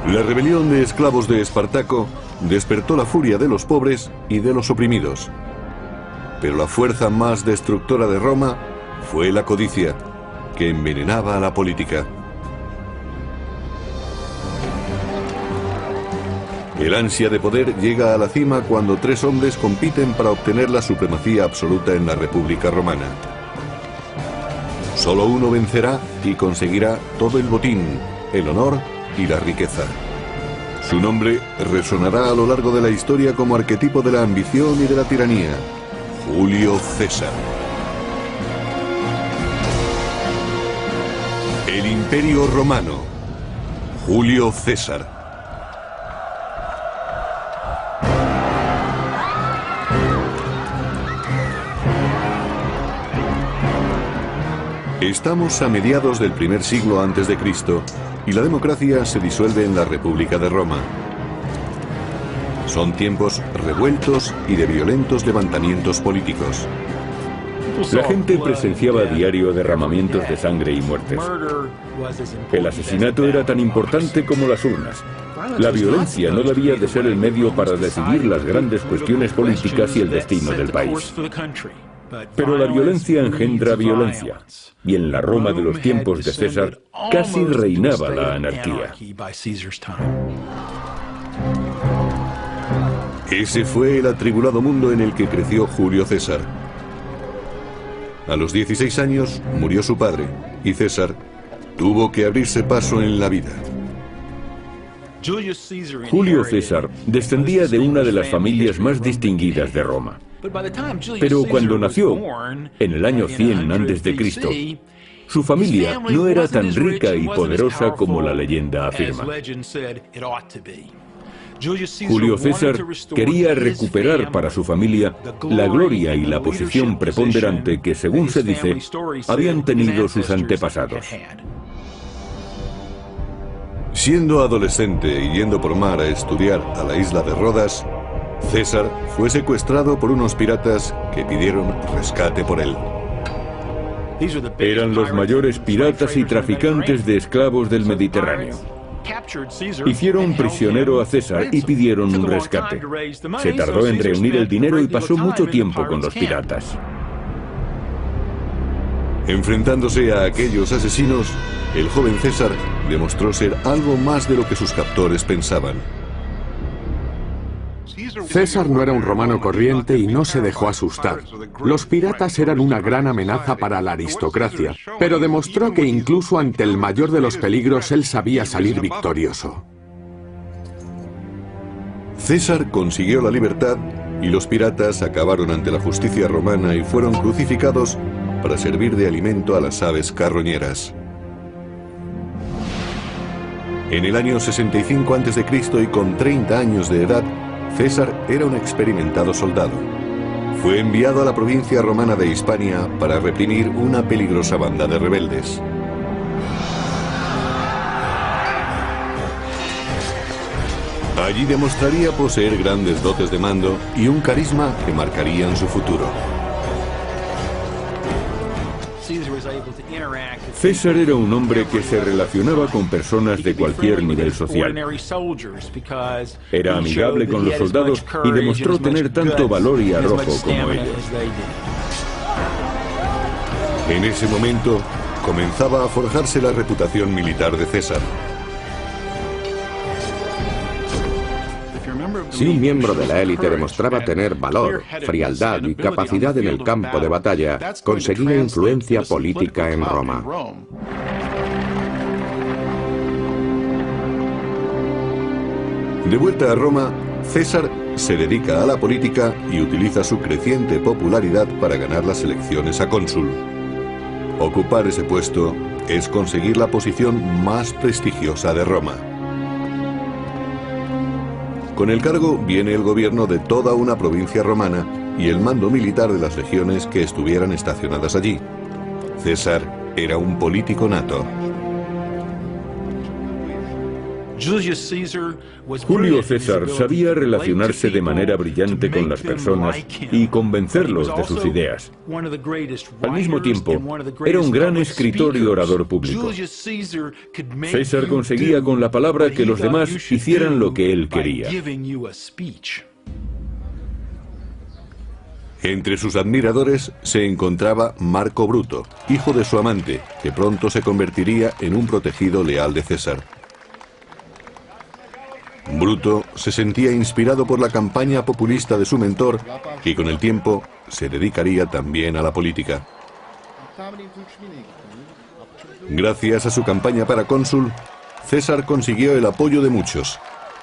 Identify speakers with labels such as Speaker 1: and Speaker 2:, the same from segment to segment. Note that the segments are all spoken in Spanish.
Speaker 1: La rebelión de esclavos de Espartaco despertó la furia de los pobres y de los oprimidos. Pero la fuerza más destructora de Roma fue la codicia, que envenenaba a la política. El ansia de poder llega a la cima cuando tres hombres compiten para obtener la supremacía absoluta en la República Romana. Solo uno vencerá y conseguirá todo el botín, el honor y la riqueza. Su nombre resonará a lo largo de la historia como arquetipo de la ambición y de la tiranía: Julio César. El Imperio Romano. Julio César. Estamos a mediados del primer siglo antes de Cristo y la democracia se disuelve en la República de Roma. Son tiempos revueltos y de violentos levantamientos políticos.
Speaker 2: La gente presenciaba a diario derramamientos de sangre y muertes. El asesinato era tan importante como las urnas. La violencia no debía de ser el medio para decidir las grandes cuestiones políticas y el destino del país. Pero la violencia engendra violencia, y en la Roma de los tiempos de César casi reinaba la anarquía.
Speaker 1: Ese fue el atribulado mundo en el que creció Julio César. A los 16 años murió su padre, y César tuvo que abrirse paso en la vida.
Speaker 2: Julio César descendía de una de las familias más distinguidas de Roma. Pero cuando nació, en el año 100 a.C., su familia no era tan rica y poderosa como la leyenda afirma. Julio César quería recuperar para su familia la gloria y la posición preponderante que, según se dice, habían tenido sus antepasados.
Speaker 1: Siendo adolescente y yendo por mar a estudiar a la isla de Rodas, César fue secuestrado por unos piratas que pidieron rescate por él.
Speaker 2: Eran los mayores piratas y traficantes de esclavos del Mediterráneo. Hicieron prisionero a César y pidieron un rescate. Se tardó en reunir el dinero y pasó mucho tiempo con los piratas.
Speaker 1: Enfrentándose a aquellos asesinos, el joven César demostró ser algo más de lo que sus captores pensaban.
Speaker 3: César no era un romano corriente y no se dejó asustar. Los piratas eran una gran amenaza para la aristocracia, pero demostró que incluso ante el mayor de los peligros él sabía salir victorioso.
Speaker 1: César consiguió la libertad y los piratas acabaron ante la justicia romana y fueron crucificados para servir de alimento a las aves carroñeras. En el año 65 a.C. y con 30 años de edad, César era un experimentado soldado. Fue enviado a la provincia romana de Hispania para reprimir una peligrosa banda de rebeldes. Allí demostraría poseer grandes dotes de mando y un carisma que marcarían su futuro.
Speaker 2: César era un hombre que se relacionaba con personas de cualquier nivel social. Era amigable con los soldados y demostró tener tanto valor y arrojo como ellos.
Speaker 1: En ese momento comenzaba a forjarse la reputación militar de César.
Speaker 4: Si un miembro de la élite demostraba tener valor, frialdad y capacidad en el campo de batalla, conseguía influencia política en Roma.
Speaker 1: De vuelta a Roma, César se dedica a la política y utiliza su creciente popularidad para ganar las elecciones a cónsul. Ocupar ese puesto es conseguir la posición más prestigiosa de Roma. Con el cargo viene el gobierno de toda una provincia romana y el mando militar de las legiones que estuvieran estacionadas allí. César era un político nato.
Speaker 2: Julio César sabía relacionarse de manera brillante con las personas y convencerlos de sus ideas. Al mismo tiempo, era un gran escritor y orador público. César conseguía con la palabra que los demás hicieran lo que él quería.
Speaker 1: Entre sus admiradores se encontraba Marco Bruto, hijo de su amante, que pronto se convertiría en un protegido leal de César. Bruto se sentía inspirado por la campaña populista de su mentor y con el tiempo se dedicaría también a la política. Gracias a su campaña para cónsul, César consiguió el apoyo de muchos.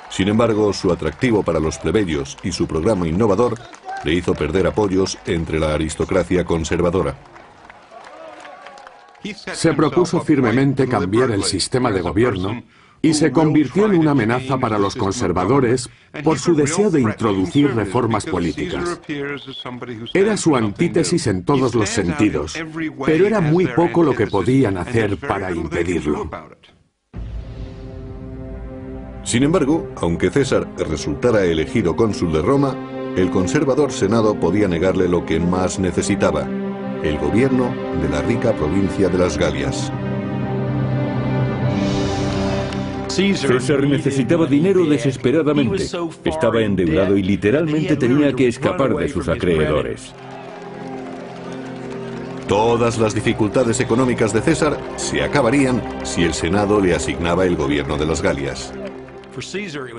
Speaker 1: Sin embargo, su atractivo para los plebeyos y su programa innovador le hizo perder apoyos entre la aristocracia conservadora.
Speaker 3: Se propuso firmemente cambiar el sistema de gobierno y se convirtió en una amenaza para los conservadores por su deseo de introducir reformas políticas. Era su antítesis en todos los sentidos, pero era muy poco lo que podían hacer para impedirlo.
Speaker 1: Sin embargo, aunque César resultara elegido cónsul de Roma, el conservador Senado podía negarle lo que más necesitaba: el gobierno de la rica provincia de las Galias.
Speaker 2: César necesitaba dinero desesperadamente. Estaba endeudado y literalmente tenía que escapar de sus acreedores.
Speaker 1: Todas las dificultades económicas de César se acabarían si el Senado le asignaba el gobierno de las Galias.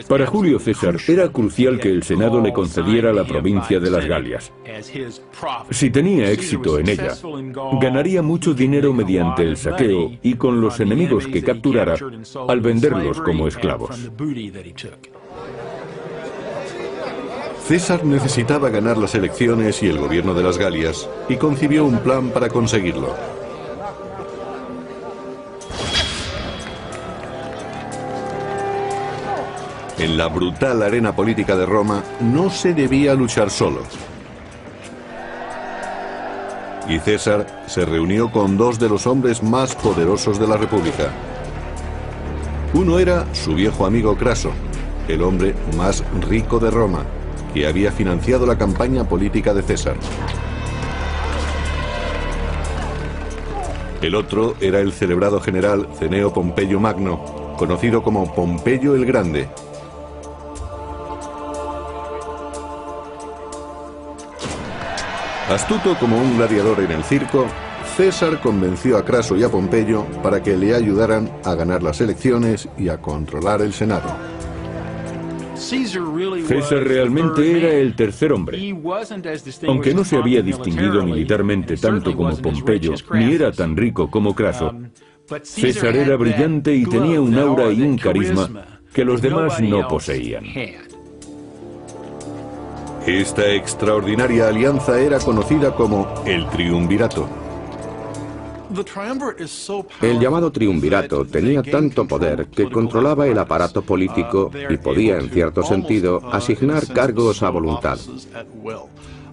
Speaker 2: Para Julio César era crucial que el Senado le concediera la provincia de las Galias. Si tenía éxito en ella, ganaría mucho dinero mediante el saqueo y con los enemigos que capturara al venderlos como esclavos.
Speaker 1: César necesitaba ganar las elecciones y el gobierno de las Galias, y concibió un plan para conseguirlo. En la brutal arena política de Roma no se debía luchar solo. Y César se reunió con dos de los hombres más poderosos de la República. Uno era su viejo amigo Craso, el hombre más rico de Roma, que había financiado la campaña política de César. El otro era el celebrado general Cneo Pompeyo Magno, conocido como Pompeyo el Grande. Astuto como un gladiador en el circo, César convenció a Craso y a Pompeyo para que le ayudaran a ganar las elecciones y a controlar el Senado.
Speaker 2: César realmente era el tercer hombre. Aunque no se había distinguido militarmente tanto como Pompeyo, ni era tan rico como Craso, César era brillante y tenía un aura y un carisma que los demás no poseían.
Speaker 1: Esta extraordinaria alianza era conocida como el Triunvirato.
Speaker 4: El llamado triunvirato tenía tanto poder que controlaba el aparato político y podía, en cierto sentido, asignar cargos a voluntad.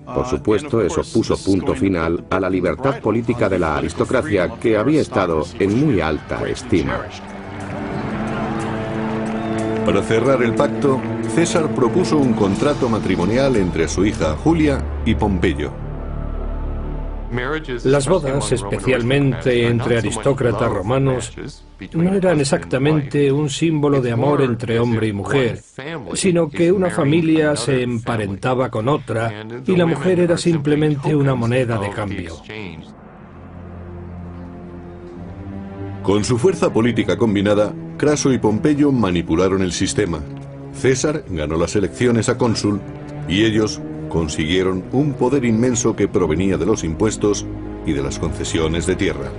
Speaker 4: Por supuesto, eso puso punto final a la libertad política de la aristocracia, que había estado en muy alta estima.
Speaker 1: Para cerrar el pacto, César propuso un contrato matrimonial entre su hija Julia y Pompeyo.
Speaker 5: Las bodas, especialmente entre aristócratas romanos, no eran exactamente un símbolo de amor entre hombre y mujer, sino que una familia se emparentaba con otra y la mujer era simplemente una moneda de cambio.
Speaker 1: Con su fuerza política combinada, Craso y Pompeyo manipularon el sistema. César ganó las elecciones a cónsul y ellos consiguieron un poder inmenso que provenía de los impuestos y de las concesiones de tierra.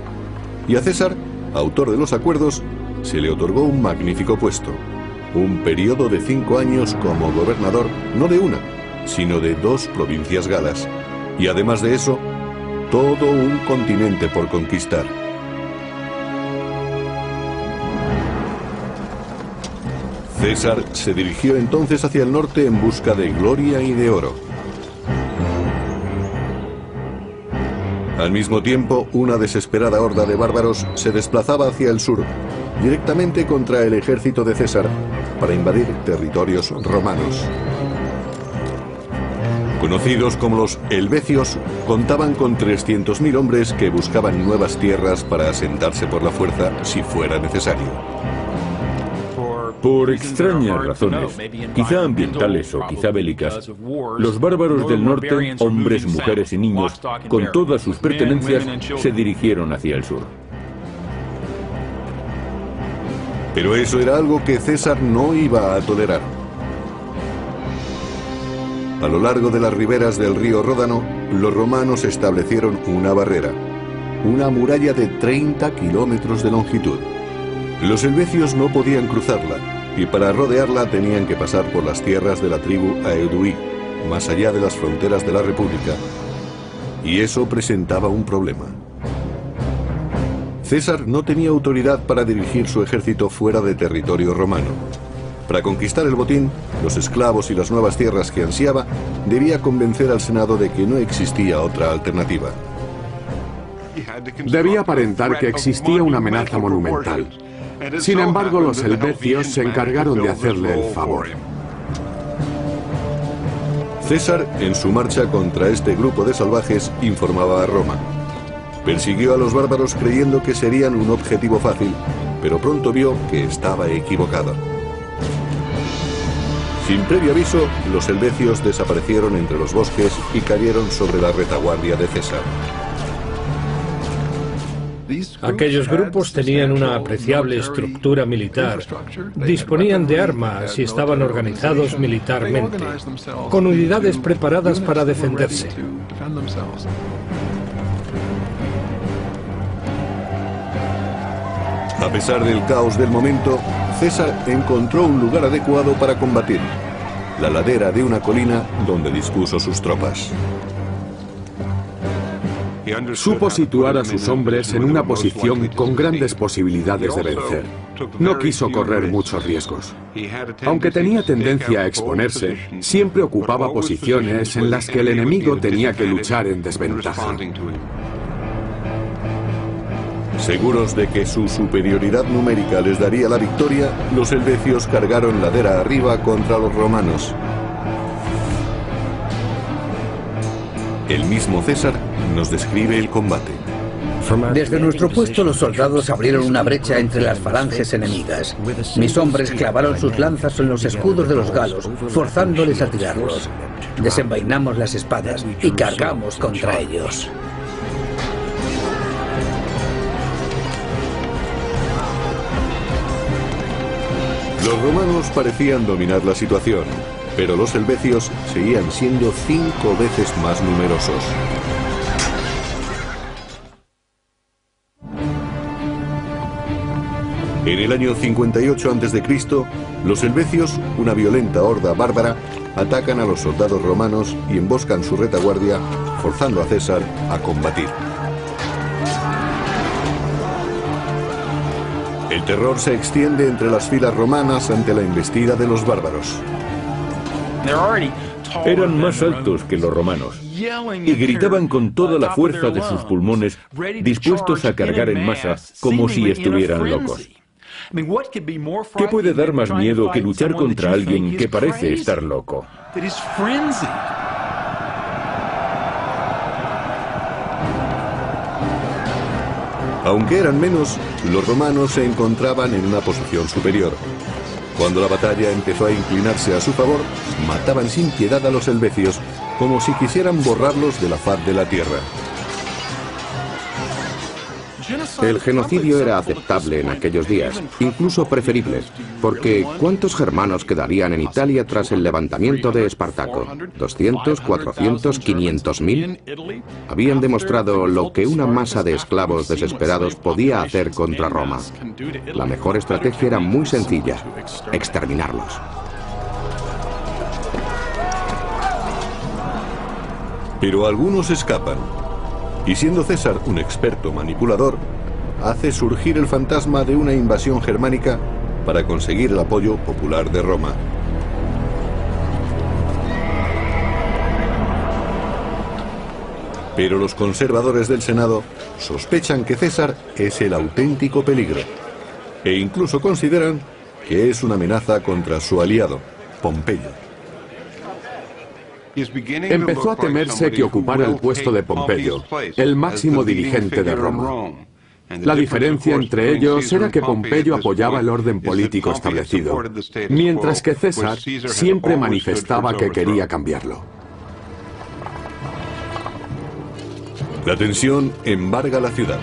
Speaker 1: Y a César, autor de los acuerdos, se le otorgó un magnífico puesto, un periodo de 5 años como gobernador no de una, sino de 2 provincias galas, y además de eso, todo un continente por conquistar. César se dirigió entonces hacia el norte en busca de gloria y de oro. Al mismo tiempo, una desesperada horda de bárbaros se desplazaba hacia el sur, directamente contra el ejército de César, para invadir territorios romanos. Conocidos como los helvecios, contaban con 300.000 hombres que buscaban nuevas tierras para asentarse por la fuerza si fuera necesario.
Speaker 2: Por extrañas razones, quizá ambientales o quizá bélicas, los bárbaros del norte, hombres, mujeres y niños, con todas sus pertenencias, se dirigieron hacia el sur.
Speaker 1: Pero eso era algo que César no iba a tolerar. A lo largo de las riberas del río Ródano, los romanos establecieron una barrera, una muralla de 30 kilómetros de longitud. Los helvecios no podían cruzarla, y para rodearla tenían que pasar por las tierras de la tribu Aeduí, más allá de las fronteras de la República. Y eso presentaba un problema. César no tenía autoridad para dirigir su ejército fuera de territorio romano. Para conquistar el botín, los esclavos y las nuevas tierras que ansiaba, debía convencer al Senado de que no existía otra alternativa.
Speaker 3: Debía aparentar que existía una amenaza monumental. Sin embargo, los helvecios se encargaron de hacerle el favor.
Speaker 1: César, en su marcha contra este grupo de salvajes, informaba a Roma. Persiguió a los bárbaros creyendo que serían un objetivo fácil, pero pronto vio que estaba equivocado. Sin previo aviso, los helvecios desaparecieron entre los bosques y cayeron sobre la retaguardia de César.
Speaker 5: Aquellos grupos tenían una apreciable estructura militar, disponían de armas y estaban organizados militarmente, con unidades preparadas para defenderse.
Speaker 1: A pesar del caos del momento, César encontró un lugar adecuado para combatir, la ladera de una colina donde dispuso sus tropas.
Speaker 3: Supo situar a sus hombres en una posición con grandes posibilidades de vencer. No quiso correr muchos riesgos. Aunque tenía tendencia a exponerse, siempre ocupaba posiciones en las que el enemigo tenía que luchar en desventaja.
Speaker 1: Seguros de que su superioridad numérica les daría la victoria, los helvecios cargaron ladera arriba contra los romanos. El mismo César nos describe el combate.
Speaker 6: Desde nuestro puesto los soldados abrieron una brecha entre las falanges enemigas. Mis hombres clavaron sus lanzas en los escudos de los galos, forzándoles a tirarlos. Desenvainamos las espadas y cargamos contra ellos.
Speaker 1: Los romanos parecían dominar la situación, pero los helvecios seguían siendo 5 veces más numerosos. En el año 58 a.C., los helvecios, una violenta horda bárbara, atacan a los soldados romanos y emboscan su retaguardia, forzando a César a combatir. El terror se extiende entre las filas romanas ante la embestida de los bárbaros.
Speaker 2: Eran más altos que los romanos y gritaban con toda la fuerza de sus pulmones, dispuestos a cargar en masa como si estuvieran locos. ¿Qué puede dar más miedo que luchar contra alguien que parece estar loco?
Speaker 1: Aunque eran menos, los romanos se encontraban en una posición superior. Cuando la batalla empezó a inclinarse a su favor, mataban sin piedad a los helvecios, como si quisieran borrarlos de la faz de la tierra.
Speaker 4: El genocidio era aceptable en aquellos días, incluso preferible, porque ¿cuántos germanos quedarían en Italia tras el levantamiento de Espartaco? ¿200, 400, 500.000? Habían demostrado lo que una masa de esclavos desesperados podía hacer contra Roma. La mejor estrategia era muy sencilla: exterminarlos.
Speaker 1: Pero algunos escapan. Y siendo César un experto manipulador, hace surgir el fantasma de una invasión germánica para conseguir el apoyo popular de Roma. Pero los conservadores del Senado sospechan que César es el auténtico peligro e incluso consideran que es una amenaza contra su aliado, Pompeyo.
Speaker 3: Empezó a temerse que ocupara el puesto de Pompeyo, el máximo dirigente de Roma. La diferencia entre ellos era que Pompeyo apoyaba el orden político establecido, mientras que César siempre manifestaba que quería cambiarlo.
Speaker 1: La tensión embarga la ciudad.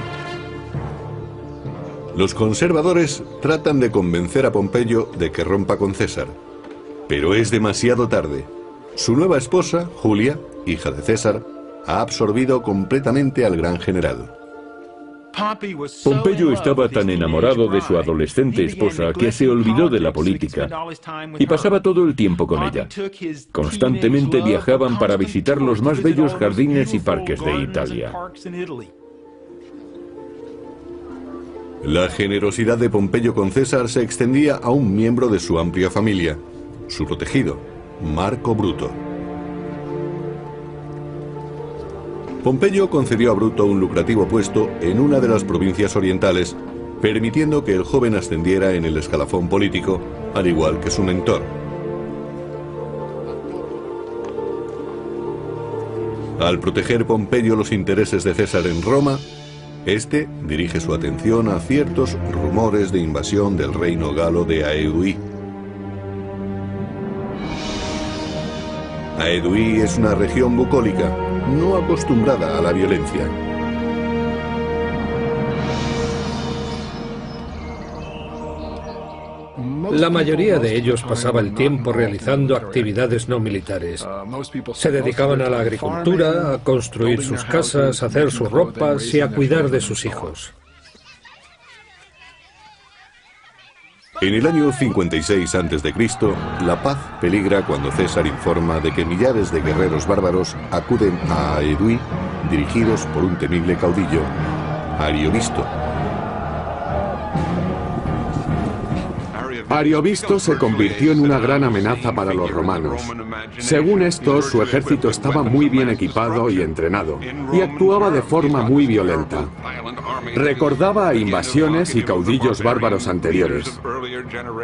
Speaker 1: Los conservadores tratan de convencer a Pompeyo de que rompa con César, pero es demasiado tarde. Su nueva esposa, Julia, hija de César, ha absorbido completamente al gran general.
Speaker 2: Pompeyo estaba tan enamorado de su adolescente esposa que se olvidó de la política y pasaba todo el tiempo con ella. Constantemente viajaban para visitar los más bellos jardines y parques de Italia.
Speaker 1: La generosidad de Pompeyo con César se extendía a un miembro de su amplia familia, su protegido, Marco Bruto. Pompeyo concedió a Bruto un lucrativo puesto en una de las provincias orientales, permitiendo que el joven ascendiera en el escalafón político, al igual que su mentor. Al proteger Pompeyo los intereses de César en Roma, este dirige su atención a ciertos rumores de invasión del reino galo de Aedui. Aedui es una región bucólica, no acostumbrada a la violencia.
Speaker 5: La mayoría de ellos pasaba el tiempo realizando actividades no militares. Se dedicaban a la agricultura, a construir sus casas, a hacer sus ropas y a cuidar de sus hijos.
Speaker 1: En el año 56 a.C., la paz peligra cuando César informa de que millares de guerreros bárbaros acuden a Aedui, dirigidos por un temible caudillo, Ariovisto.
Speaker 3: Ariovisto se convirtió en una gran amenaza para los romanos. Según estos, su ejército estaba muy bien equipado y entrenado, y actuaba de forma muy violenta. Recordaba a invasiones y caudillos bárbaros anteriores.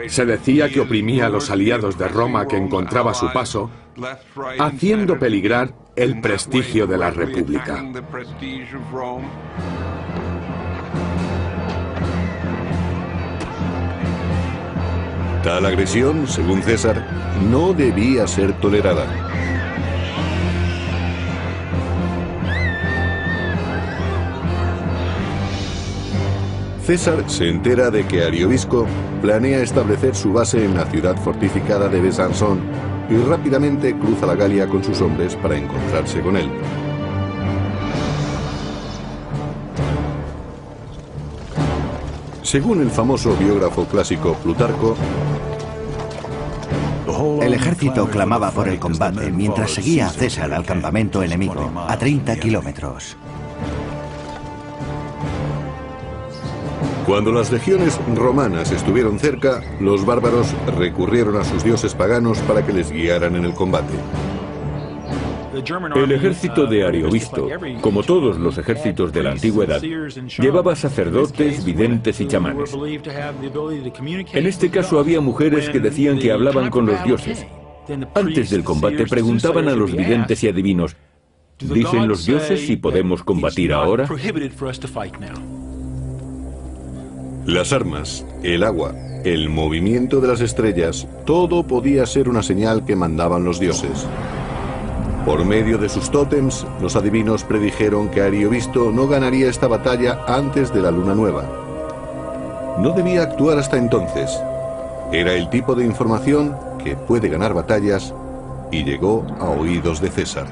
Speaker 3: Se decía que oprimía a los aliados de Roma que encontraba a su paso, haciendo peligrar el prestigio de la República.
Speaker 1: Tal agresión, según César, no debía ser tolerada. César se entera de que Ariovisco planea establecer su base en la ciudad fortificada de Besançon y rápidamente cruza la Galia con sus hombres para encontrarse con él. Según el famoso biógrafo clásico Plutarco,
Speaker 7: el ejército clamaba por el combate mientras seguía a César al campamento enemigo, a 30 kilómetros.
Speaker 1: Cuando las legiones romanas estuvieron cerca, los bárbaros recurrieron a sus dioses paganos para que les guiaran en el combate.
Speaker 2: El ejército de Ariovisto, como todos los ejércitos de la antigüedad, llevaba sacerdotes, videntes y chamanes. En este caso había mujeres que decían que hablaban con los dioses. Antes del combate preguntaban a los videntes y adivinos, ¿dicen los dioses si podemos combatir ahora?
Speaker 1: Las armas, el agua, el movimiento de las estrellas, todo podía ser una señal que mandaban los dioses. Por medio de sus tótems, los adivinos predijeron que Ariovisto no ganaría esta batalla antes de la luna nueva. No debía actuar hasta entonces. Era el tipo de información que puede ganar batallas y llegó a oídos de César.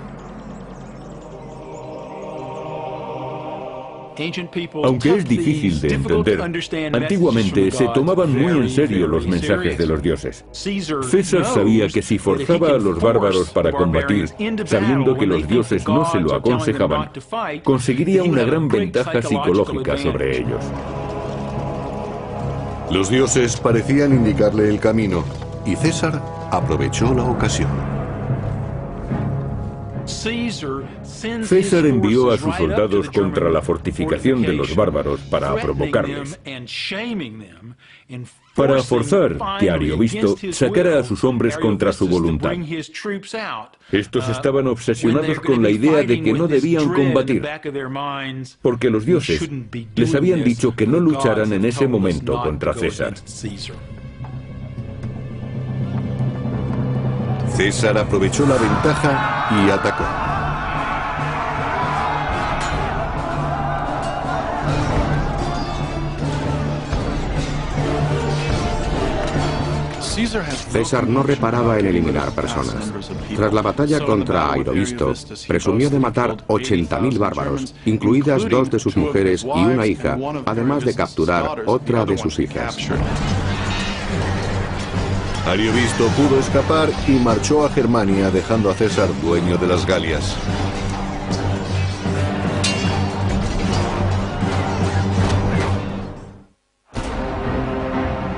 Speaker 2: Aunque es difícil de entender, antiguamente se tomaban muy en serio los mensajes de los dioses. César sabía que si forzaba a los bárbaros para combatir, sabiendo que los dioses no se lo aconsejaban, conseguiría una gran ventaja psicológica sobre ellos.
Speaker 1: Los dioses parecían indicarle el camino, y César aprovechó la ocasión.
Speaker 2: César envió a sus soldados contra la fortificación de los bárbaros para provocarles, para forzar que Ariovisto sacara a sus hombres contra su voluntad. Estos estaban obsesionados con la idea de que no debían combatir, porque los dioses les habían dicho que no lucharan en ese momento contra César.
Speaker 1: César aprovechó la ventaja y atacó.
Speaker 4: César no reparaba en eliminar personas. Tras la batalla contra Ariovisto, presumió de matar 80.000 bárbaros, incluidas 2 de sus mujeres y una hija, además de capturar otra de sus hijas.
Speaker 1: Ariovisto pudo escapar y marchó a Germania, dejando a César dueño de las Galias.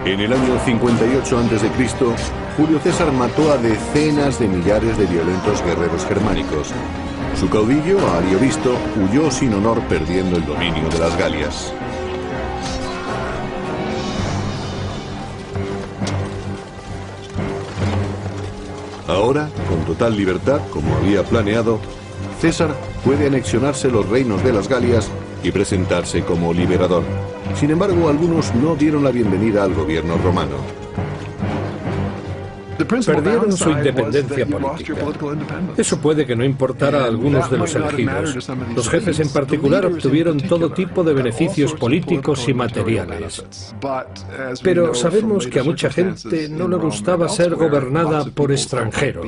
Speaker 1: En el año 58 a.C., Julio César mató a decenas de millares de violentos guerreros germánicos. Su caudillo, Ariovisto, huyó sin honor, perdiendo el dominio de las Galias. Ahora, con total libertad, como había planeado, César puede anexionarse los reinos de las Galias y presentarse como liberador. Sin embargo, algunos no dieron la bienvenida al gobierno romano.
Speaker 5: Perdieron su independencia política. Eso puede que no importara a algunos de los elegidos. Los jefes en particular obtuvieron todo tipo de beneficios políticos y materiales. Pero sabemos que a mucha gente no le gustaba ser gobernada por extranjeros.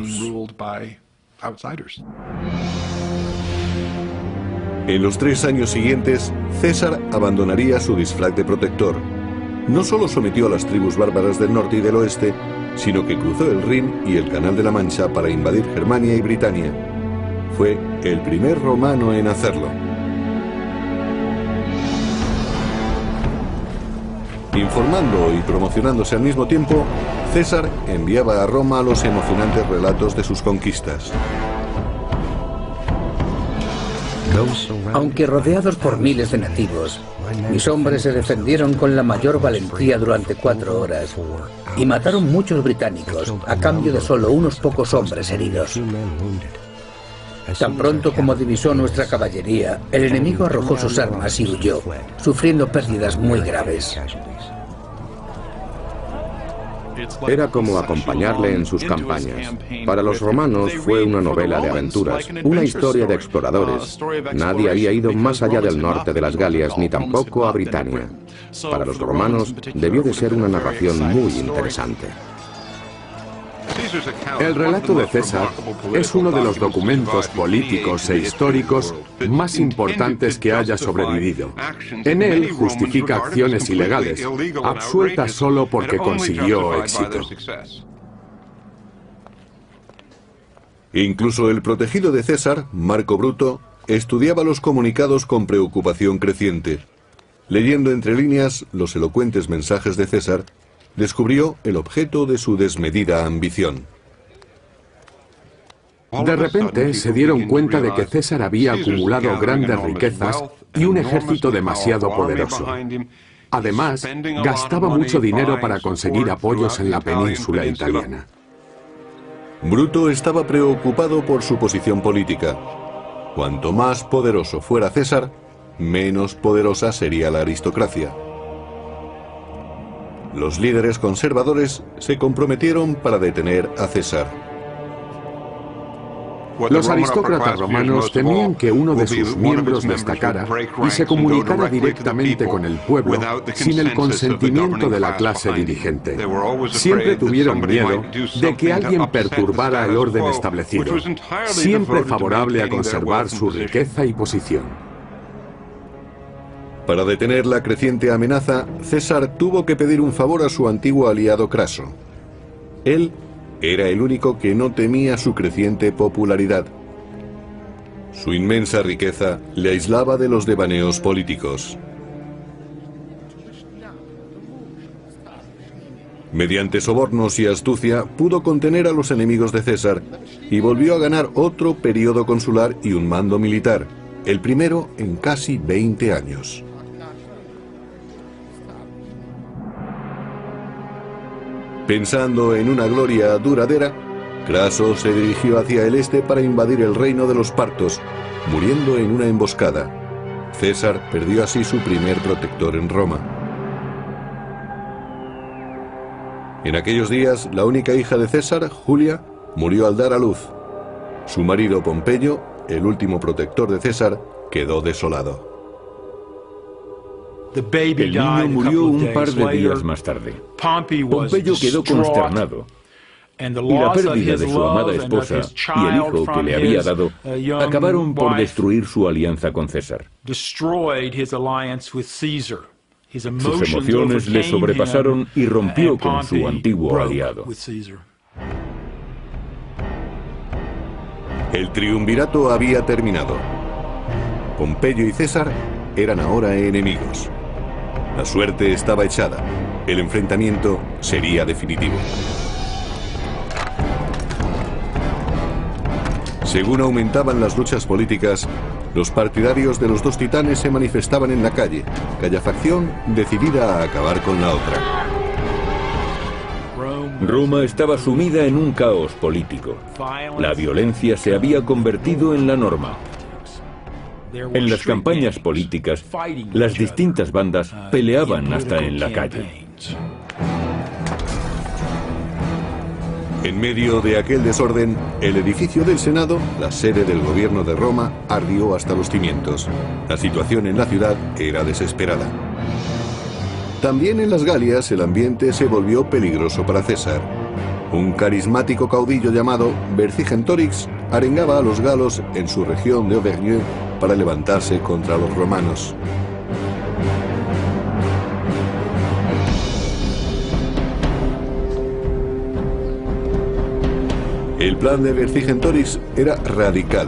Speaker 1: En los 3 años siguientes, César abandonaría su disfraz de protector. No solo sometió a las tribus bárbaras del norte y del oeste, sino que cruzó el Rin y el Canal de la Mancha para invadir Germania y Britania. Fue el primer romano en hacerlo. Informando y promocionándose al mismo tiempo, César enviaba a Roma los emocionantes relatos de sus conquistas.
Speaker 6: Aunque rodeados por miles de nativos, mis hombres se defendieron con la mayor valentía durante 4 horas y mataron muchos británicos a cambio de solo unos pocos hombres heridos. Tan pronto como divisó nuestra caballería, el enemigo arrojó sus armas y huyó, sufriendo pérdidas muy graves.
Speaker 4: Era como acompañarle en sus campañas. Para los romanos fue una novela de aventuras, una historia de exploradores. Nadie había ido más allá del norte de las Galias, ni tampoco a Britania. Para los romanos debió de ser una narración muy interesante.
Speaker 3: El relato de César es uno de los documentos políticos e históricos más importantes que haya sobrevivido. En él justifica acciones ilegales, absueltas solo porque consiguió éxito.
Speaker 1: Incluso el protegido de César, Marco Bruto, estudiaba los comunicados con preocupación creciente. Leyendo entre líneas los elocuentes mensajes de César, descubrió el objeto de su desmedida ambición.
Speaker 3: De repente se dieron cuenta de que César había acumulado grandes riquezas y un ejército demasiado poderoso. Además, gastaba mucho dinero para conseguir apoyos en la península italiana.
Speaker 1: Bruto estaba preocupado por su posición política. Cuanto más poderoso fuera César, menos poderosa sería la aristocracia. Los líderes conservadores se comprometieron para detener a César.
Speaker 3: Los aristócratas romanos temían que uno de sus miembros destacara y se comunicara directamente con el pueblo sin el consentimiento de la clase dirigente. Siempre tuvieron miedo de que alguien perturbara el orden establecido, siempre favorable a conservar su riqueza y posición.
Speaker 1: Para detener la creciente amenaza, César tuvo que pedir un favor a su antiguo aliado Craso. Él era el único que no temía su creciente popularidad. Su inmensa riqueza le aislaba de los devaneos políticos. Mediante sobornos y astucia pudo contener a los enemigos de César y volvió a ganar otro periodo consular y un mando militar, el primero en casi 20 años. Pensando en una gloria duradera, Craso se dirigió hacia el este para invadir el reino de los partos, muriendo en una emboscada. César perdió así su primer protector en Roma. En aquellos días, la única hija de César, Julia, murió al dar a luz. Su marido Pompeyo, el último protector de César, quedó desolado.
Speaker 2: El niño murió un par de días más tarde. Pompeyo quedó consternado, y la pérdida de su amada esposa y el hijo que le había dado acabaron por destruir su alianza con César. Sus emociones le sobrepasaron y rompió con su antiguo aliado.
Speaker 1: El triunvirato había terminado. Pompeyo y César eran ahora enemigos. La suerte estaba echada. El enfrentamiento sería definitivo. Según aumentaban las luchas políticas, los partidarios de los dos titanes se manifestaban en la calle, cada facción decidida a acabar con la otra.
Speaker 2: Roma estaba sumida en un caos político. La violencia se había convertido en la norma. En las campañas políticas, las distintas bandas peleaban hasta en la calle.
Speaker 1: En medio de aquel desorden, el edificio del Senado, la sede del gobierno de Roma, ardió hasta los cimientos. La situación en la ciudad era desesperada. También en las Galias el ambiente se volvió peligroso para César. Un carismático caudillo llamado Vercingetorix arengaba a los galos en su región de Auvergne para levantarse contra los romanos. El plan de Vercingetorix era radical: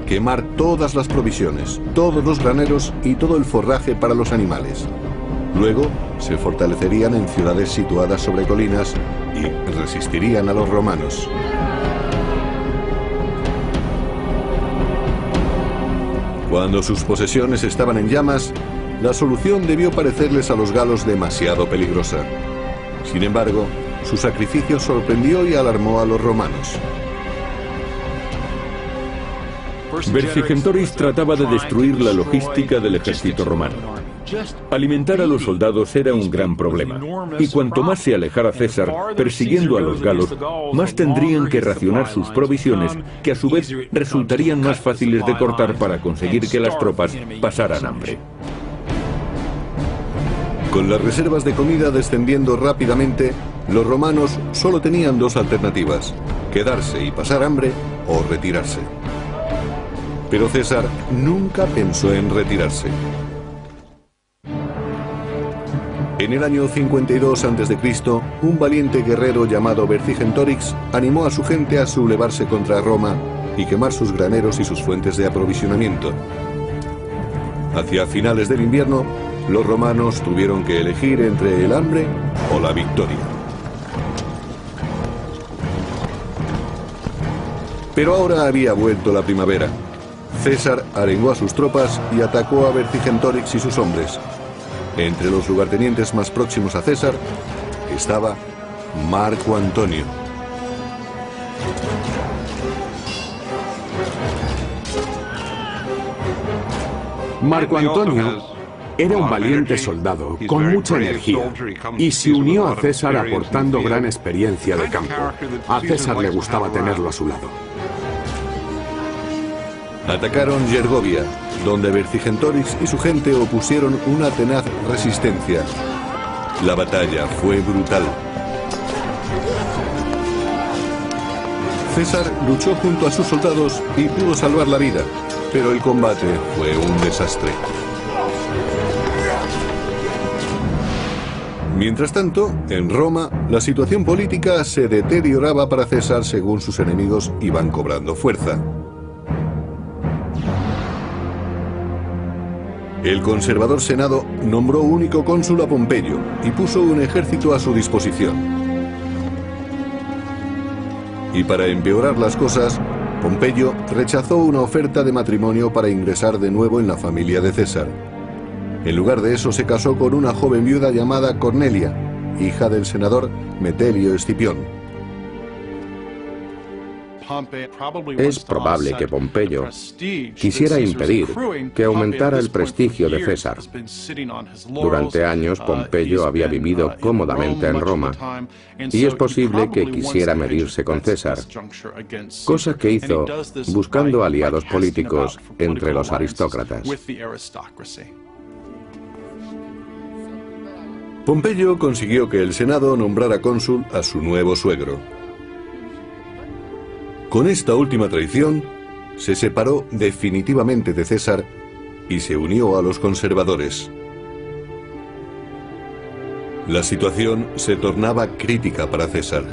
Speaker 1: quemar todas las provisiones, todos los graneros y todo el forraje para los animales. Luego se fortalecerían en ciudades situadas sobre colinas y resistirían a los romanos. Cuando sus posesiones estaban en llamas, la solución debió parecerles a los galos demasiado peligrosa. Sin embargo, su sacrificio sorprendió y alarmó a los romanos.
Speaker 2: Vercingetorix trataba de destruir la logística del ejército romano. Alimentar a los soldados era un gran problema, y cuanto más se alejara César persiguiendo a los galos, más tendrían que racionar sus provisiones, que a su vez resultarían más fáciles de cortar para conseguir que las tropas pasaran hambre.
Speaker 1: Con las reservas de comida descendiendo rápidamente, los romanos solo tenían dos alternativas: quedarse y pasar hambre o retirarse. Pero César nunca pensó en retirarse. En el año 52 a.C., un valiente guerrero llamado Vercingetorix animó a su gente a sublevarse contra Roma y quemar sus graneros y sus fuentes de aprovisionamiento. Hacia finales del invierno, los romanos tuvieron que elegir entre el hambre o la victoria. Pero ahora había vuelto la primavera. César arengó a sus tropas y atacó a Vercingetorix y sus hombres. Entre los lugartenientes más próximos a César estaba Marco Antonio.
Speaker 3: Marco Antonio era un valiente soldado con mucha energía y se unió a César aportando gran experiencia de campo. A César le gustaba tenerlo a su lado.
Speaker 1: Atacaron Gergovia, donde Vercingetorix y su gente opusieron una tenaz resistencia. La batalla fue brutal. César luchó junto a sus soldados y pudo salvar la vida, pero el combate fue un desastre. Mientras tanto, en Roma, la situación política se deterioraba para César según sus enemigos iban cobrando fuerza. El conservador Senado nombró único cónsul a Pompeyo y puso un ejército a su disposición. Y para empeorar las cosas, Pompeyo rechazó una oferta de matrimonio para ingresar de nuevo en la familia de César. En lugar de eso se casó con una joven viuda llamada Cornelia, hija del senador Metelio Escipión.
Speaker 4: Es probable que Pompeyo quisiera impedir que aumentara el prestigio de César. Durante años Pompeyo había vivido cómodamente en Roma y es posible que quisiera medirse con César, cosa que hizo buscando aliados políticos entre los aristócratas.
Speaker 1: Pompeyo consiguió que el Senado nombrara cónsul a su nuevo suegro. Con esta última traición, se separó definitivamente de César y se unió a los conservadores. La situación se tornaba crítica para César.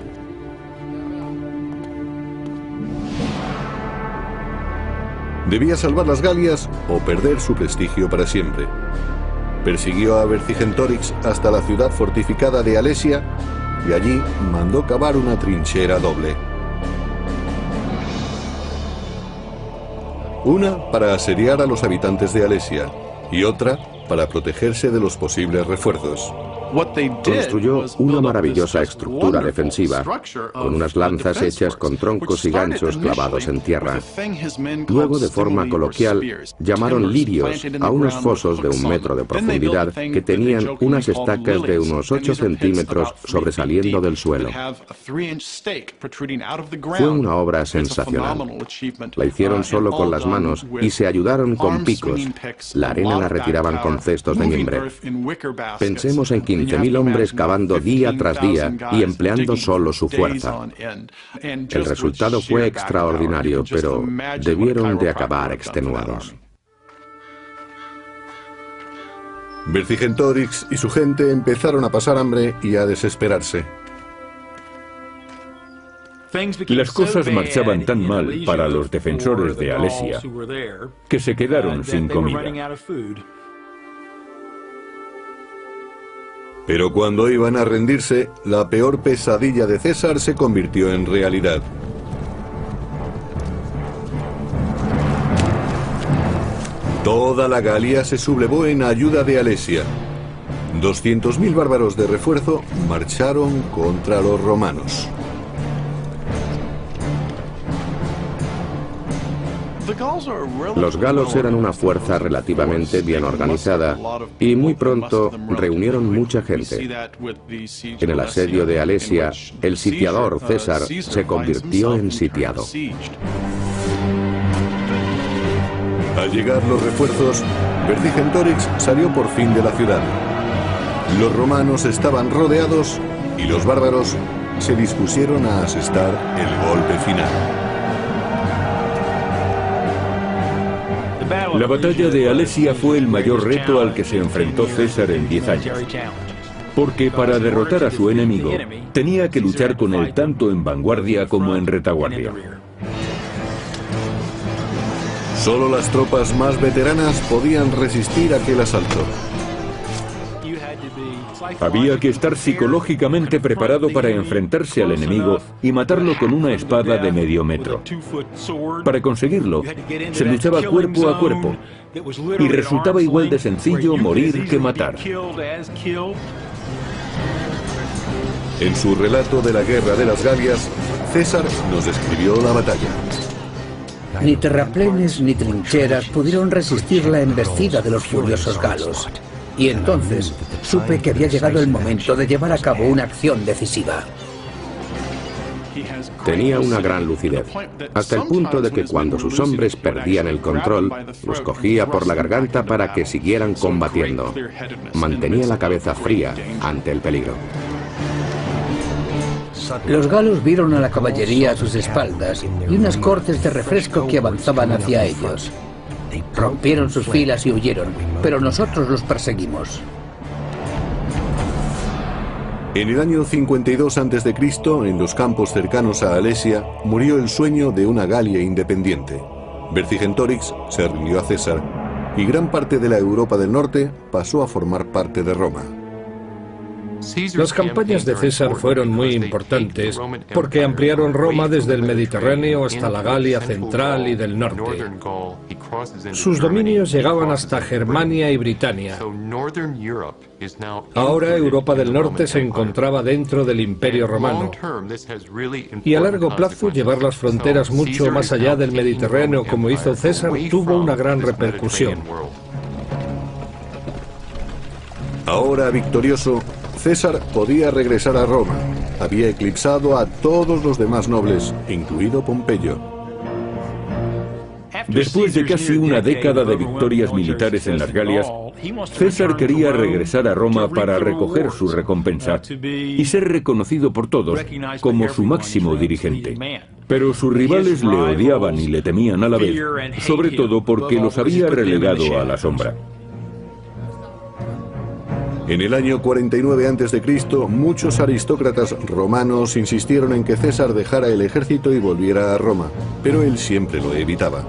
Speaker 1: Debía salvar las Galias o perder su prestigio para siempre. Persiguió a Vercingetorix hasta la ciudad fortificada de Alesia y allí mandó cavar una trinchera doble. Una para asediar a los habitantes de Alesia y otra para protegerse de los posibles refuerzos.
Speaker 4: Construyó una maravillosa estructura defensiva, con unas lanzas hechas con troncos y ganchos clavados en tierra. Luego, de forma coloquial, llamaron lirios a unos fosos de 1 metro de profundidad que tenían unas estacas de unos 8 centímetros sobresaliendo del suelo. Fue una obra sensacional. La hicieron solo con las manos y se ayudaron con picos. La arena la retiraban con cestos de mimbre. Pensemos en 15.000 hombres cavando día tras día y empleando solo su fuerza. El resultado fue extraordinario, pero debieron de acabar extenuados.
Speaker 1: Vercingetorix y su gente empezaron a pasar hambre y a desesperarse.
Speaker 2: Las cosas marchaban tan mal para los defensores de Alesia que se quedaron sin comida.
Speaker 1: Pero cuando iban a rendirse, la peor pesadilla de César se convirtió en realidad. Toda la Galia se sublevó en ayuda de Alesia. 200.000 bárbaros de refuerzo marcharon contra los romanos.
Speaker 4: Los galos eran una fuerza relativamente bien organizada y muy pronto reunieron mucha gente. En el asedio de Alesia, el sitiador César se convirtió en sitiado.
Speaker 1: Al llegar los refuerzos, Vercingetorix salió por fin de la ciudad. Los romanos estaban rodeados y los bárbaros se dispusieron a asestar el golpe final.
Speaker 2: La batalla de Alesia fue el mayor reto al que se enfrentó César en 10 años. Porque para derrotar a su enemigo, tenía que luchar con él tanto en vanguardia como en retaguardia.
Speaker 1: Solo las tropas más veteranas podían resistir aquel asalto.
Speaker 2: Había que estar psicológicamente preparado para enfrentarse al enemigo y matarlo con una espada de medio metro. Para conseguirlo, se luchaba cuerpo a cuerpo y resultaba igual de sencillo morir que matar.
Speaker 1: En su relato de la guerra de las Galias, César nos describió la batalla.
Speaker 6: Ni terraplenes ni trincheras pudieron resistir la embestida de los furiosos galos. Y entonces supe que había llegado el momento de llevar a cabo una acción decisiva.
Speaker 4: Tenía una gran lucidez, hasta el punto de que cuando sus hombres perdían el control, los cogía por la garganta para que siguieran combatiendo. Mantenía la cabeza fría ante el peligro.
Speaker 6: Los galos vieron a la caballería a sus espaldas y unas cortes de refresco que avanzaban hacia ellos. Rompieron sus filas y huyeron, pero nosotros los perseguimos.
Speaker 1: En el año 52 a.C., en los campos cercanos a Alesia, murió el sueño de una Galia independiente. Vercingetorix se rindió a César y gran parte de la Europa del norte pasó a formar parte de Roma.
Speaker 5: Las campañas de César fueron muy importantes porque ampliaron Roma desde el Mediterráneo hasta la Galia central y del norte. Sus dominios llegaban hasta Germania y Britania. Ahora Europa del Norte se encontraba dentro del Imperio Romano. Y a largo plazo llevar las fronteras mucho más allá del Mediterráneo como hizo César tuvo una gran repercusión.
Speaker 1: Ahora victorioso, César podía regresar a Roma. Había eclipsado a todos los demás nobles, incluido Pompeyo.
Speaker 2: Después de casi una década de victorias militares en las Galias, César quería regresar a Roma para recoger su recompensa y ser reconocido por todos como su máximo dirigente. Pero sus rivales le odiaban y le temían a la vez, sobre todo porque los había relegado a la sombra.
Speaker 1: En el año 49 a.C., muchos aristócratas romanos insistieron en que César dejara el ejército y volviera a Roma, pero él siempre lo evitaba.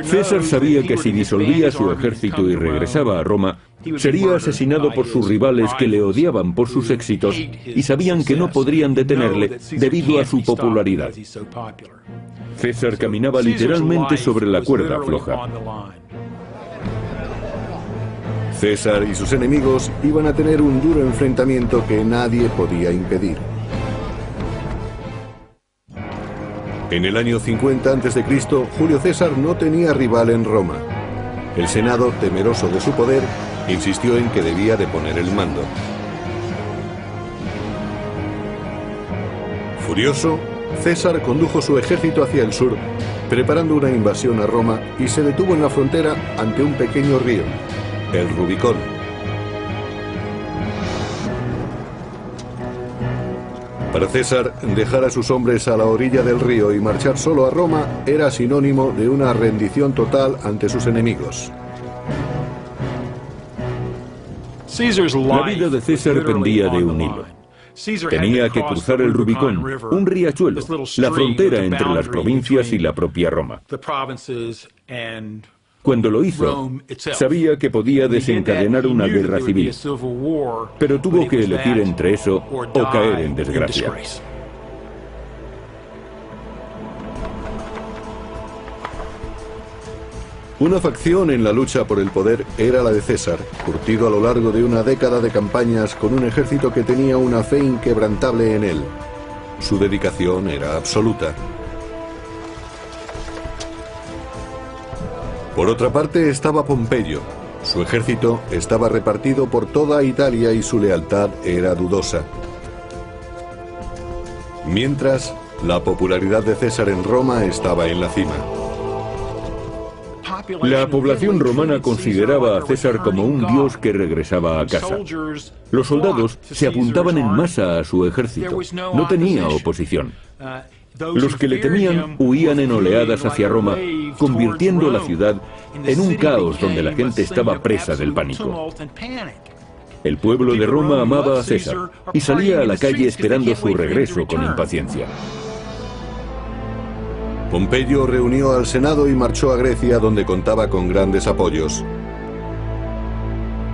Speaker 2: César sabía que si disolvía su ejército y regresaba a Roma, sería asesinado por sus rivales que le odiaban por sus éxitos y sabían que no podrían detenerle debido a su popularidad. César caminaba literalmente sobre la cuerda floja.
Speaker 1: César y sus enemigos iban a tener un duro enfrentamiento que nadie podía impedir. En el año 50 a.C., Julio César no tenía rival en Roma. El Senado, temeroso de su poder, insistió en que debía de poner el mando. Furioso, César condujo su ejército hacia el sur, preparando una invasión a Roma, y se detuvo en la frontera ante un pequeño río, el Rubicón. Para César, dejar a sus hombres a la orilla del río y marchar solo a Roma era sinónimo de una rendición total ante sus enemigos.
Speaker 2: La vida de César pendía de un hilo. Tenía que cruzar el Rubicón, un riachuelo, la frontera entre las provincias y la propia Roma. Cuando lo hizo, sabía que podía desencadenar una guerra civil, pero tuvo que elegir entre eso o caer en desgracia.
Speaker 1: Una facción en la lucha por el poder era la de César, curtido a lo largo de una década de campañas con un ejército que tenía una fe inquebrantable en él. Su dedicación era absoluta. Por otra parte estaba Pompeyo. Su ejército estaba repartido por toda Italia y su lealtad era dudosa. Mientras, la popularidad de César en Roma estaba en la cima.
Speaker 2: La población romana consideraba a César como un dios que regresaba a casa. Los soldados se apuntaban en masa a su ejército. No tenía oposición. Los que le temían huían en oleadas hacia Roma, convirtiendo la ciudad en un caos donde la gente estaba presa del pánico. El pueblo de Roma amaba a César y salía a la calle esperando su regreso con impaciencia.
Speaker 1: Pompeyo reunió al Senado y marchó a Grecia, donde contaba con grandes apoyos.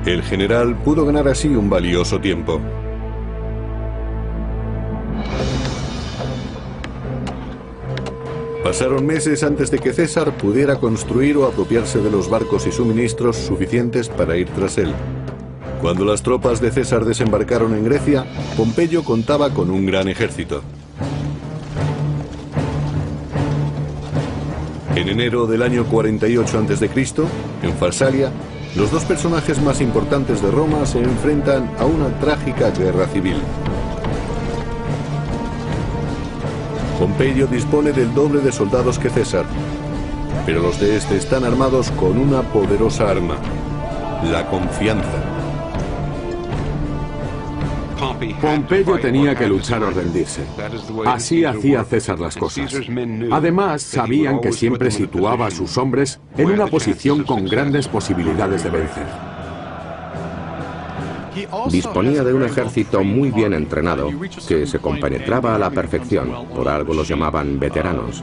Speaker 1: El general pudo ganar así un valioso tiempo. Pasaron meses antes de que César pudiera construir o apropiarse de los barcos y suministros suficientes para ir tras él. Cuando las tropas de César desembarcaron en Grecia, Pompeyo contaba con un gran ejército. En enero del año 48 a.C., en Farsalia, los dos personajes más importantes de Roma se enfrentan a una trágica guerra civil. Pompeyo dispone del doble de soldados que César, pero los de este están armados con una poderosa arma, la confianza.
Speaker 3: Pompeyo tenía que luchar o rendirse. Así hacía César las cosas. Además, sabían que siempre situaba a sus hombres en una posición con grandes posibilidades de vencer.
Speaker 4: Disponía de un ejército muy bien entrenado, que se compenetraba a la perfección, por algo los llamaban veteranos.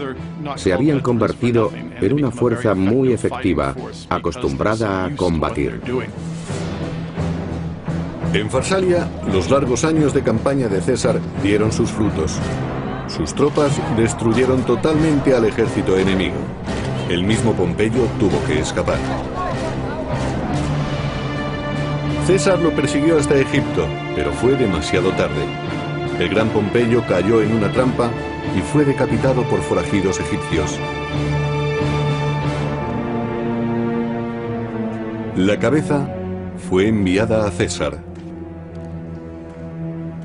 Speaker 4: Se habían convertido en una fuerza muy efectiva, acostumbrada a combatir.
Speaker 1: En Farsalia, los largos años de campaña de César dieron sus frutos. Sus tropas destruyeron totalmente al ejército enemigo. El mismo Pompeyo tuvo que escapar. César lo persiguió hasta Egipto, pero fue demasiado tarde. El gran Pompeyo cayó en una trampa y fue decapitado por forajidos egipcios. La cabeza fue enviada a César.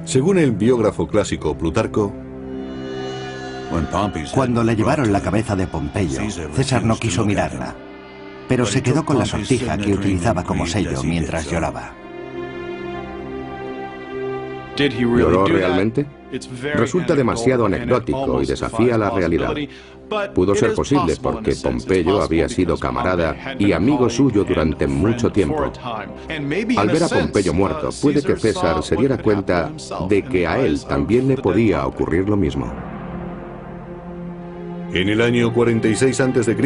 Speaker 1: Según el biógrafo clásico Plutarco,
Speaker 7: cuando le llevaron la cabeza de Pompeyo, César no quiso mirarla, pero se quedó con la sortija que utilizaba como sello mientras lloraba.
Speaker 4: ¿Lloró realmente? Resulta demasiado anecdótico y desafía la realidad. Pudo ser posible porque Pompeyo había sido camarada y amigo suyo durante mucho tiempo. Al ver a Pompeyo muerto, puede que César se diera cuenta de que a él también le podía ocurrir lo mismo.
Speaker 1: En el año 46 a.C.,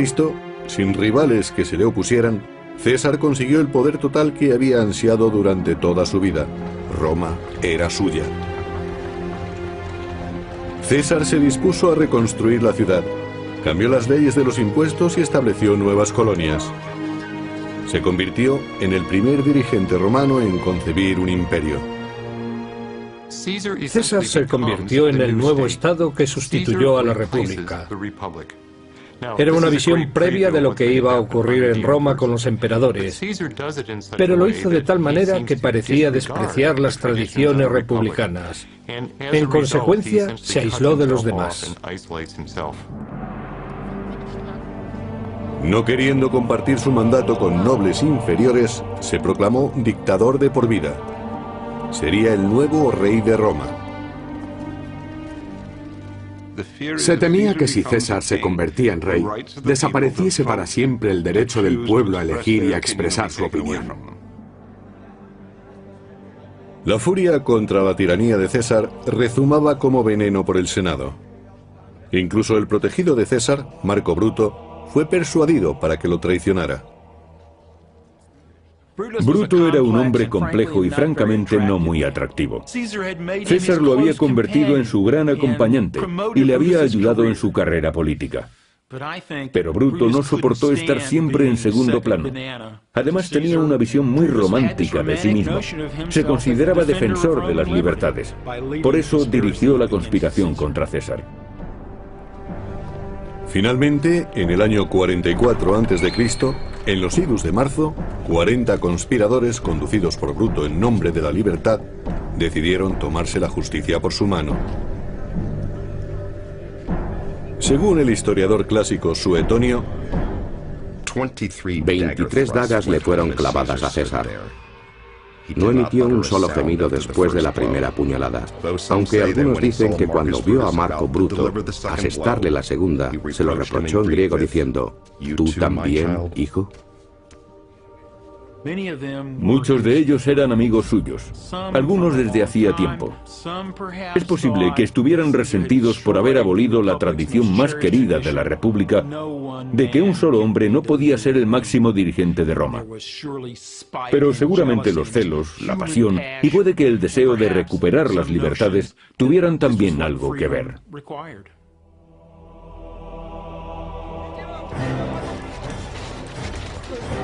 Speaker 1: sin rivales que se le opusieran, César consiguió el poder total que había ansiado durante toda su vida. Roma era suya. César se dispuso a reconstruir la ciudad, cambió las leyes de los impuestos y estableció nuevas colonias. Se convirtió en el primer dirigente romano en concebir un imperio.
Speaker 5: César se convirtió en el nuevo Estado que sustituyó a la República. Era una visión previa de lo que iba a ocurrir en Roma con los emperadores, pero lo hizo de tal manera que parecía despreciar las tradiciones republicanas. En consecuencia, se aisló de los demás.
Speaker 1: No queriendo compartir su mandato con nobles inferiores, se proclamó dictador de por vida. Sería el nuevo rey de Roma.
Speaker 3: Se temía que si César se convertía en rey, desapareciese para siempre el derecho del pueblo a elegir y a expresar su opinión.
Speaker 1: La furia contra la tiranía de César rezumaba como veneno por el Senado. Incluso el protegido de César, Marco Bruto, fue persuadido para que lo traicionara.
Speaker 2: Bruto era un hombre complejo y francamente no muy atractivo. César lo había convertido en su gran acompañante y le había ayudado en su carrera política. Pero Bruto no soportó estar siempre en segundo plano. Además tenía una visión muy romántica de sí mismo. Se consideraba defensor de las libertades. Por eso dirigió la conspiración contra César.
Speaker 1: Finalmente, en el año 44 a.C., en los idus de marzo, 40 conspiradores conducidos por Bruto en nombre de la libertad decidieron tomarse la justicia por su mano. Según el historiador clásico Suetonio,
Speaker 4: 23 dagas le fueron clavadas a César. No emitió un solo gemido después de la primera puñalada, aunque algunos dicen que cuando vio a Marco Bruto asestarle la segunda, se lo reprochó en griego diciendo: ¿tú también, hijo?
Speaker 2: Muchos de ellos eran amigos suyos, algunos desde hacía tiempo. Es posible que estuvieran resentidos por haber abolido la tradición más querida de la República, de que un solo hombre no podía ser el máximo dirigente de Roma. Pero seguramente los celos, la pasión y puede que el deseo de recuperar las libertades tuvieran también algo que ver.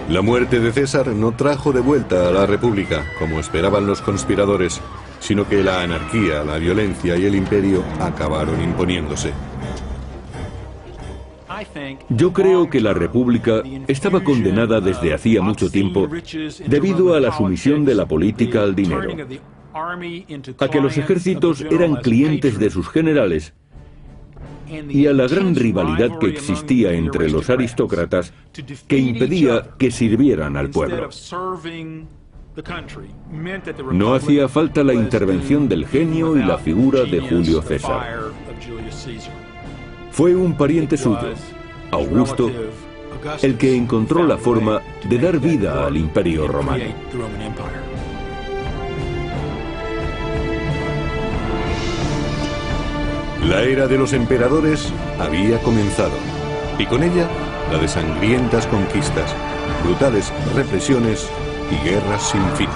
Speaker 1: La muerte de César no trajo de vuelta a la República, como esperaban los conspiradores, sino que la anarquía, la violencia y el imperio acabaron imponiéndose.
Speaker 2: Yo creo que la República estaba condenada desde hacía mucho tiempo debido a la sumisión de la política al dinero, a que los ejércitos eran clientes de sus generales y a la gran rivalidad que existía entre los aristócratas que impedía que sirvieran al pueblo. No hacía falta la intervención del genio y la figura de Julio César. Fue un pariente suyo, Augusto, el que encontró la forma de dar vida al Imperio Romano.
Speaker 1: La era de los emperadores había comenzado, y con ella la de sangrientas conquistas, brutales represiones y guerras sin fin.